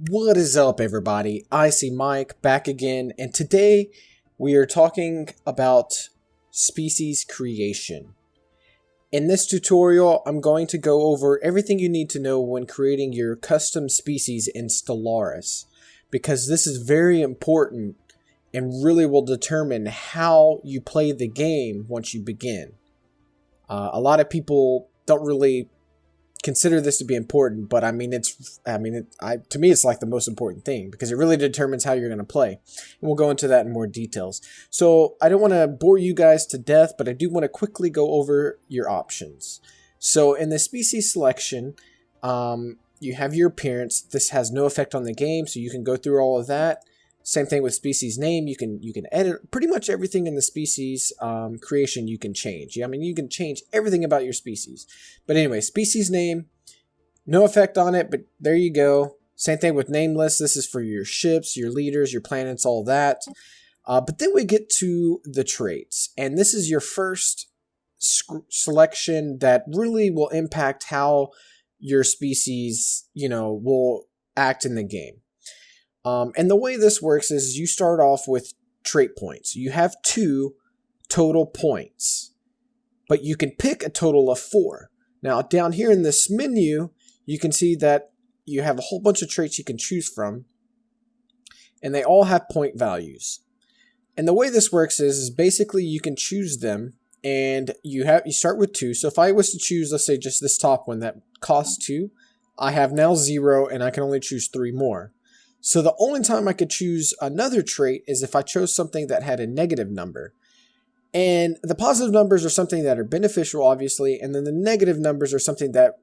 What is up, everybody? IcyyMike back again, and today we are talking about species creation. In this tutorial, I'm going to go over everything you need to know when creating your custom species in Stellaris, because this is very important and really will determine how you play the game once you begin. A lot of people don't really consider this to be important, but to me it's like the most important thing because it really determines how you're going to play, and we'll go into that in more details. So I don't want to bore you guys to death, but I do want to quickly go over your options. So in the species selection, you have your appearance. This has no effect on the game, so you can go through all of that. Same thing with species name. You can edit pretty much everything in the species creation. You can change. You can change everything about your species. But anyway, species name, no effect on it, but there you go. Same thing with nameless. This is for your ships, your leaders, your planets, all that. But then we get to the traits, and this is your first selection that really will impact how your species, will act in the game. And the way this works is you start off with trait points. You have 2 total points, but you can pick a total of 4. Now, down here in this menu, you can see that you have a whole bunch of traits you can choose from, and they all have point values. And the way this works is basically you can choose them, and you start with 2. So if I was to choose, let's say just this top one that costs 2, I have now 0, and I can only choose 3 more. So the only time I could choose another trait is if I chose something that had a negative number. And the positive numbers are something that are beneficial, obviously, and then the negative numbers are something that,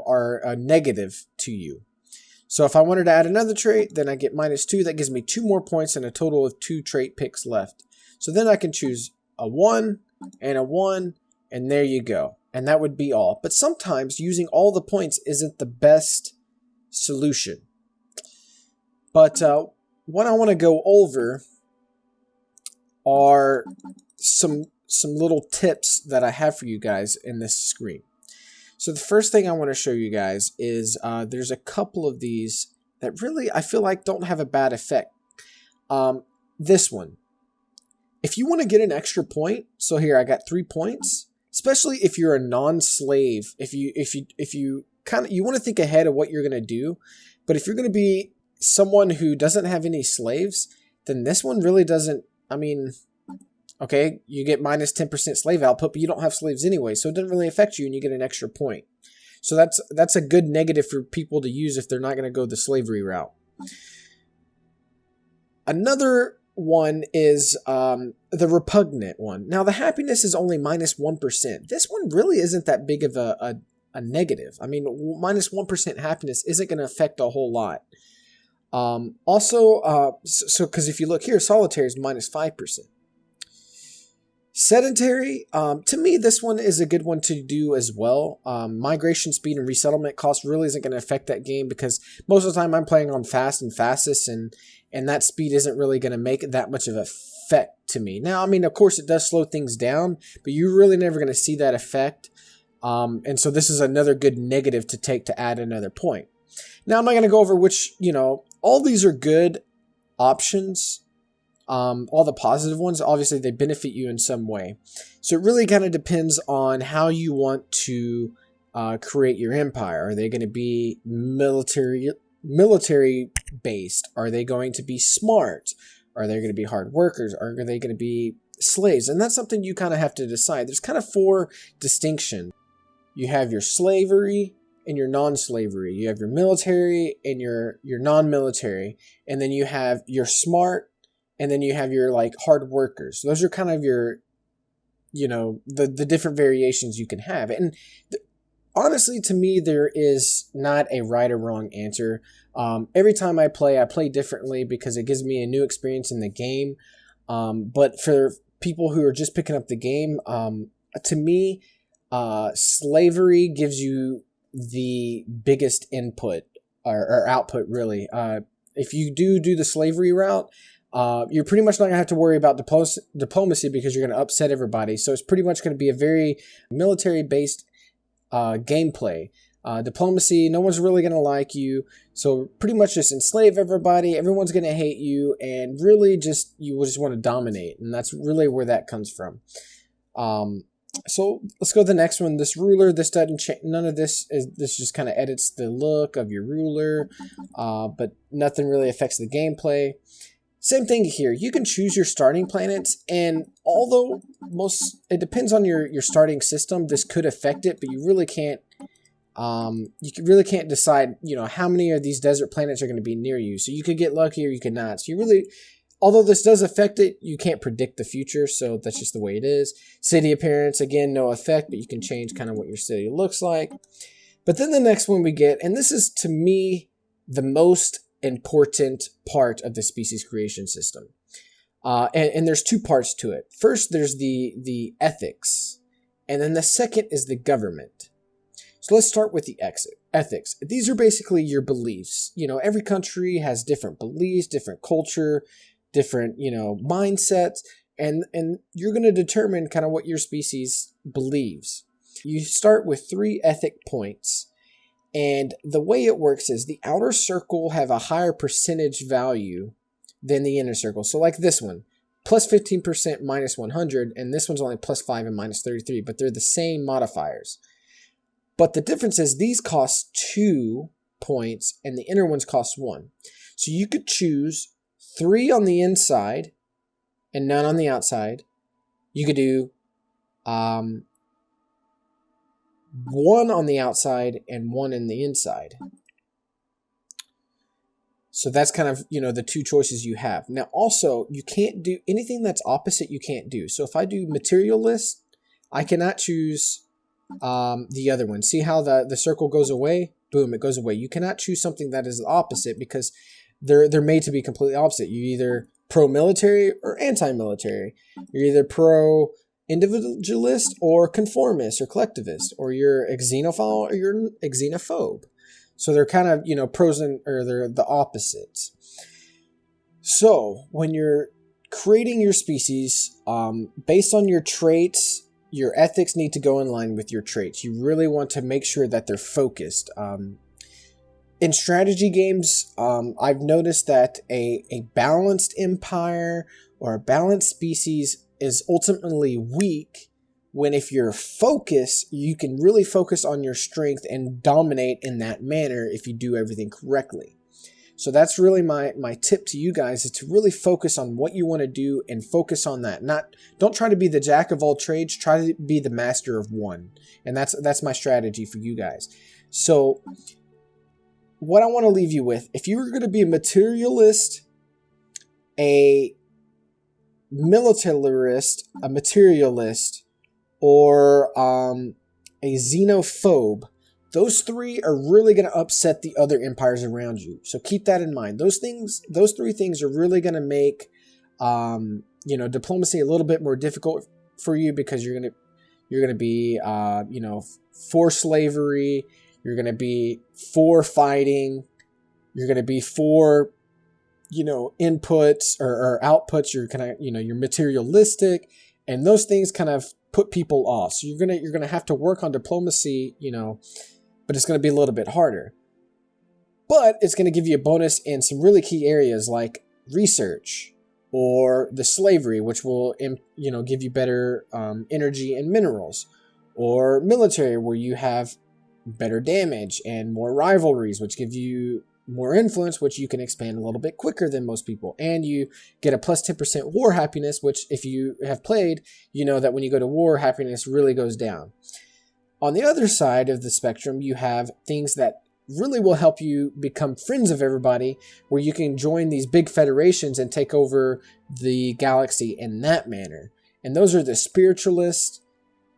are negative to you. So if I wanted to add another trait, then I get -2. That gives me 2 more points and a total of 2 trait picks left. So then I can choose a 1 and a 1, and there you go. And that would be all. But sometimes using all the points isn't the best solution. But what I want to go over are some little tips that I have for you guys in this screen. So the first thing I want to show you guys is there's a couple of these that really I feel like don't have a bad effect. This one, if you want to get an extra point, so here I got 3 points. Especially if you're a non-slave, if you want to think ahead of what you're going to do, but if you're going to be someone who doesn't have any slaves, then this one really doesn't. Okay, you get -10% slave output, but you don't have slaves anyway, so it doesn't really affect you, and you get an extra point. So that's a good negative for people to use if they're not going to go the slavery route. Another one is the repugnant one. Now the happiness is only -1%. This one really isn't that big of a negative. -1% happiness isn't going to affect a whole lot. Because if you look here, solitary is -5%. Sedentary, to me, this one is a good one to do as well. Migration speed and resettlement cost really isn't going to affect that game because most of the time I'm playing on fast and fastest, and that speed isn't really going to make that much of an effect to me. Now, of course, it does slow things down, but you're really never going to see that effect. And so this is another good negative to take to add another point. Now, I'm not going to go over which, all these are good options. All the positive ones, obviously, they benefit you in some way. So it really kind of depends on how you want to create your empire. Are they going to be military based? Are they going to be smart? Are they going to be hard workers? Are they going to be slaves? And that's something you kind of have to decide. There's kind of 4 distinctions. You have your slavery and your non-slavery. You have your military and your non-military. And then you have your smart, and then you have your hard workers. Those are kind of your, the different variations you can have. And honestly, to me, there is not a right or wrong answer. Every time I play differently because it gives me a new experience in the game. But for people who are just picking up the game, to me, slavery gives you the biggest input or output, really. If you do the slavery route, you're pretty much not going to have to worry about diplomacy because you're going to upset everybody. So it's pretty much going to be a very military-based gameplay. Diplomacy, no one's really going to like you. So pretty much just enslave everybody. Everyone's going to hate you. And really just, you will just want to dominate. And that's really where that comes from. So let's go to the next one. This ruler, this doesn't change. None of this just kind of edits the look of your ruler. But nothing really affects the gameplay. Same thing here. You can choose your starting planets, and although it depends on your starting system, this could affect it, but you really can't. Really can't decide, how many of these desert planets are going to be near you. So you could get lucky or you could not. So although this does affect it, you can't predict the future. So that's just the way it is. City appearance, again, no effect, but you can change kind of what your city looks like. But then the next one we get, and this is to me the most important part of the species creation system. And there's two parts to it. First, there's the ethics, and then the second is the government. So let's start with the ethics. These are basically your beliefs. Every country has different beliefs, different culture, different, mindsets, and you're going to determine kind of what your species believes. You start with 3 ethic points. And the way it works is the outer circle have a higher percentage value than the inner circle. So like this one, plus 15% minus 100, and this one's only plus 5 and minus 33, but they're the same modifiers. But the difference is these cost 2 points and the inner ones cost 1. So you could choose 3 on the inside and none on the outside. You could do 1 on the outside and 1 in the inside. So that's kind of, the 2 choices you have. Now also, you can't do anything that's opposite, you can't do. So if I do materialist, I cannot choose the other one. See how the circle goes away? Boom, it goes away. You cannot choose something that is opposite because they're made to be completely opposite. You're either pro-military or anti-military. You're either pro-individualist or conformist or collectivist, or you're a xenophile or you're a xenophobe. So they're kind of, pros or they're the opposites. So when you're creating your species, based on your traits, your ethics need to go in line with your traits. You really want to make sure that they're focused. In strategy games, I've noticed that a balanced empire or a balanced species is ultimately weak when if you're focused, you can really focus on your strength and dominate in that manner if you do everything correctly. So that's really my tip to you guys, is to really focus on what you want to do and focus on that. Don't try to be the jack of all trades, try to be the master of one. And that's my strategy for you guys. So what I want to leave you with, if you were going to be a materialist, a militarist, a materialist, or a xenophobe, those 3 are really going to upset the other empires around you. So keep that in mind. Those 3 things are really going to make, diplomacy a little bit more difficult for you, because you're going to be, for slavery. You're going to be for fighting. You're going to be for, inputs or outputs. You're kind of, you're materialistic, and those things kind of put people off. So you're going to have to work on diplomacy, but it's going to be a little bit harder. But it's going to give you a bonus in some really key areas like research or the slavery, which will, give you better energy and minerals, or military, where you have better damage and more rivalries, which give you more influence, which you can expand a little bit quicker than most people. And you get a plus 10% war happiness, which if you have played, you know that when you go to war, happiness really goes down. On the other side of the spectrum, you have things that really will help you become friends of everybody, where you can join these big federations and take over the galaxy in that manner. And those are the spiritualists,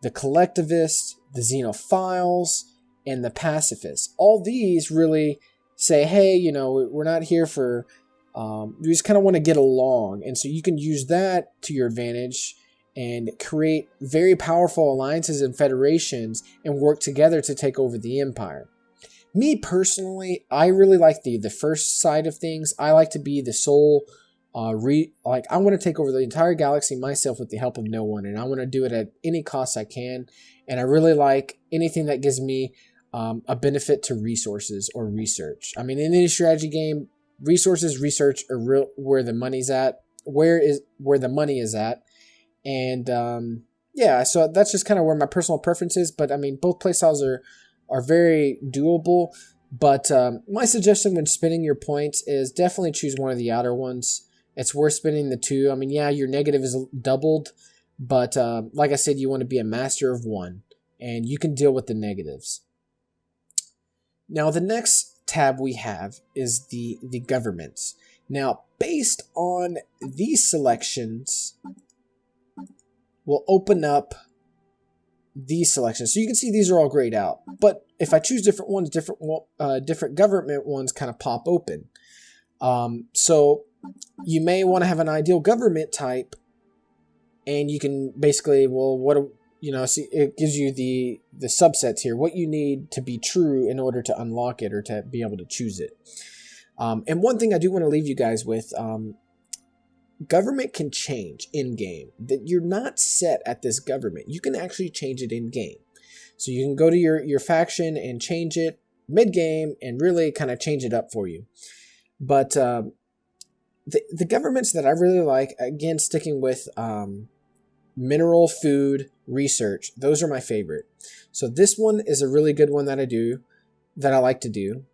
the collectivists, the xenophiles, and the pacifists. All these really say, hey, we're not here for, we just kind of want to get along. And so you can use that to your advantage and create very powerful alliances and federations and work together to take over the empire. Me personally, I really like the first side of things. I like to be the sole, I want to take over the entire galaxy myself with the help of no one, and I want to do it at any cost I can. And I really like anything that gives me a benefit to resources or research. I mean, in any strategy game, resources, research are where the money's at. Where the money is at, and yeah, so that's just kind of where my personal preference is. But I mean, both playstyles are very doable. But my suggestion when spending your points is definitely choose one of the outer ones. It's worth spending the 2. I mean, yeah, your negative is doubled, but like I said, you want to be a master of 1, and you can deal with the negatives. Now, the next tab we have is the governments. Now, based on these selections, we'll open up these selections. So you can see these are all grayed out. But if I choose different ones, different government ones kind of pop open. So you may want to have an ideal government type, and you can basically, well, see, it gives you the subsets here, what you need to be true in order to unlock it or to be able to choose it. And one thing I do want to leave you guys with, government can change in-game. That you're not set at this government. You can actually change it in-game. So you can go to your faction and change it mid-game and really kind of change it up for you. But the governments that I really like, again, sticking with mineral, food, research, those are my favorite. So this one is a really good one that I like to do.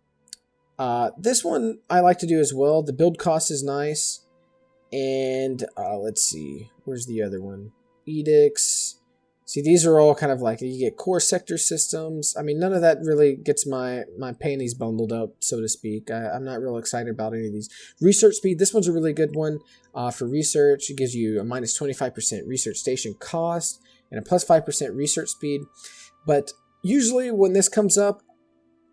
This one I like to do as well. The build cost is nice. And let's see, where's the other one? Edicts. See, these are all kind of like, you get core sector systems. I mean, none of that really gets my panties bundled up, so to speak. I'm not real excited about any of these. Research speed, this one's a really good one for research. It gives you a minus 25% research station cost and a plus 5% research speed. But usually when this comes up,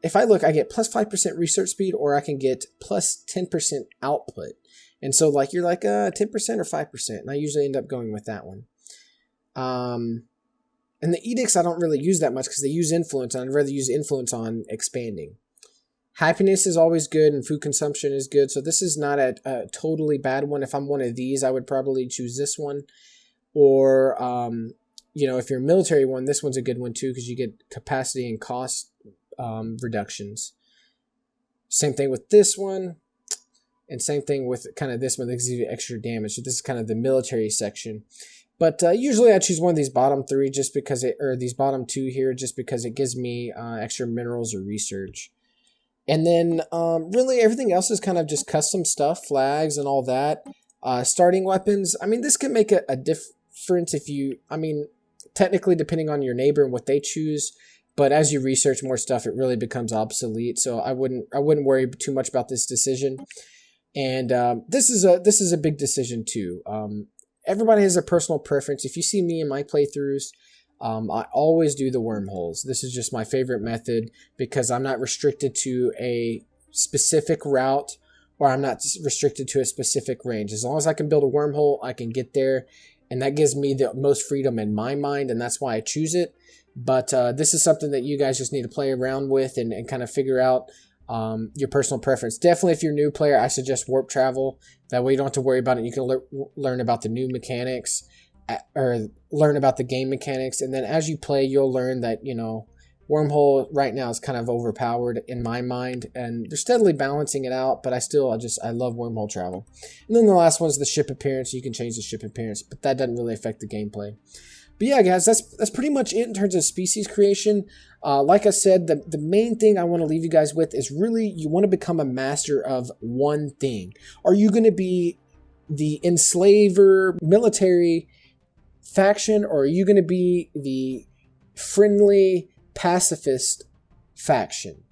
if I look, I get plus 5% research speed, or I can get plus 10% output. And so like you're like 10% or 5%, and I usually end up going with that one. And the edicts I don't really use that much because they use influence, and I'd rather use influence on expanding. Happiness is always good, and food consumption is good. So this is not a totally bad one. If I'm one of these, I would probably choose this one. Or if you're a military one, this one's a good one too because you get capacity and cost reductions. Same thing with this one, and same thing with kind of this one that gives you extra damage. So this is kind of the military section. But usually I choose one of these bottom 3 just because these bottom 2 here just because it gives me extra minerals or research. And then really everything else is kind of just custom stuff, flags and all that. Starting weapons, I mean, this can make a difference technically depending on your neighbor and what they choose. But as you research more stuff, it really becomes obsolete. So I wouldn't worry too much about this decision. And this is a big decision too. Everybody has a personal preference. If you see me in my playthroughs, I always do the wormholes. This is just my favorite method because I'm not restricted to a specific route, or I'm not restricted to a specific range. As long as I can build a wormhole, I can get there, and that gives me the most freedom in my mind, and that's why I choose it. But this is something that you guys just need to play around with and kind of figure out your personal preference. Definitely, if you're a new player, I suggest warp travel. That way you don't have to worry about it. You can learn about the new mechanics or learn about the game mechanics. And then as you play, you'll learn that, wormhole right now is kind of overpowered in my mind. And they're steadily balancing it out, but I love wormhole travel. And then the last one is the ship appearance. You can change the ship appearance, but that doesn't really affect the gameplay. But yeah, guys, that's pretty much it in terms of species creation. Like I said, the main thing I want to leave you guys with is really you want to become a master of one thing. Are you going to be the enslaver military faction, or are you going to be the friendly pacifist faction?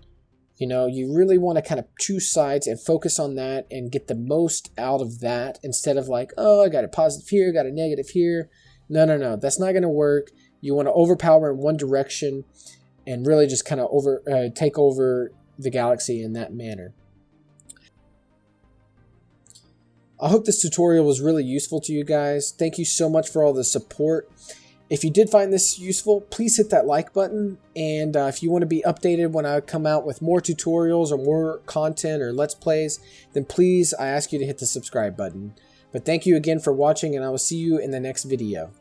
You really want to kind of choose sides and focus on that and get the most out of that instead of like, oh, I got a positive here, got a negative here. No. That's not going to work. You want to overpower in one direction and really just kind of take over the galaxy in that manner. I hope this tutorial was really useful to you guys. Thank you so much for all the support. If you did find this useful, please hit that like button. And if you want to be updated when I come out with more tutorials or more content or Let's Plays, then please, I ask you to hit the subscribe button. But thank you again for watching, and I will see you in the next video.